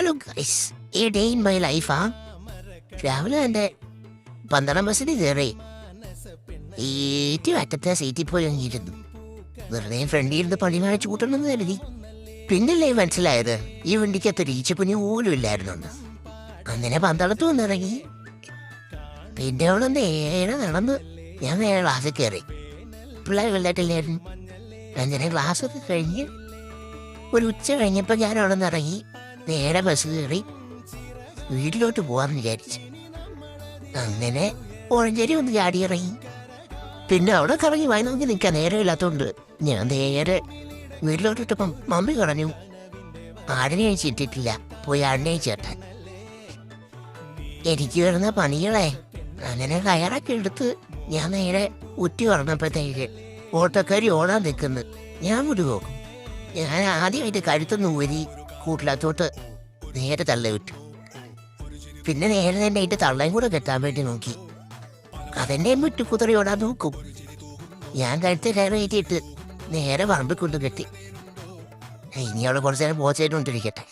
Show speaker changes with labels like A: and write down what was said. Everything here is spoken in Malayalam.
A: ഹലോ ഗൈസ്, ഈ ഡേ ഇൻ മൈ ലൈഫാ. രാവിലെ എൻ്റെ 12 ബസ്സിന് കയറി ഏറ്റവും അറ്റത്തെ സീറ്റിൽ പോയി ഇറങ്ങിയിരുന്നു. വെറുതെ ഫ്രണ്ടിൽ ഇരുന്ന് പണി വാങ്ങിച്ചു കൂട്ടണമെന്ന് കരുതി. പിന്നല്ലേ മനസ്സിലായത് ഈ വണ്ടിക്കകത്ത് റീച്ചപ്പണി പോലും ഇല്ലായിരുന്നു. അങ്ങനെ പന്തളത്ത് വന്നിറങ്ങി. പിന്നെ അവിടെ നേരെ നടന്ന് ഞാൻ നേരെ ക്ലാസ്സിൽ കയറി. പിള്ളേർ വലുതായിട്ടില്ലായിരുന്നു. അങ്ങനെ ക്ലാസ് ഒക്കെ കഴിഞ്ഞ് ഒരു ഉച്ച കഴിഞ്ഞപ്പോൾ ഞാൻ അവിടെ നിന്ന് ഇറങ്ങി നേരെ ബസ് കയറി വീട്ടിലോട്ട് പോകാമെന്ന് വിചാരിച്ചു. അങ്ങനെ ഓഴഞ്ചേരി ഒന്ന് ചാടി ഇറങ്ങി. പിന്നെ അവിടെ കറങ്ങി വായി നോക്കി നിൽക്കാൻ നേരമില്ലാത്തതുകൊണ്ട് ഞാൻ നേരെ വീട്ടിലോട്ടിട്ടപ്പം മമ്മി പറഞ്ഞു ആടിനെ അഴിച്ചിട്ടിട്ടില്ല, പോയി ആടിനെ ചേട്ടാൻ. എനിക്ക് വരുന്ന പണികളെ അങ്ങനെ കയറൊക്കെ എടുത്ത് ഞാൻ നേരെ ഉറ്റി പറഞ്ഞപ്പോഴത്തേക്ക് ഓട്ടക്കാരി ഓടാൻ നിൽക്കുന്നു. ഞാൻ വിടുപോകും. ഞാൻ ആദ്യമായിട്ട് കഴുത്തൊന്ന് ഊരി കൂട്ടിലത്തോട്ട് നേരെ തള്ള വിട്ടു. പിന്നെ നേരെ തന്നെ ആയിട്ട് തള്ളയും കൂടെ കെട്ടാൻ വേണ്ടി നോക്കി. അതെന്നെ വിട്ടു കുതിറി ഓടാൻ നോക്കും. ഞാൻ കഴുത്ത് കയറിയിട്ട് നേരെ പറമ്പിൽ കൊണ്ട് കെട്ടി. ഇനി അവിടെ കുറച്ച് നേരം പോച്ചായിട്ടുണ്ടിരിക്കട്ടെ.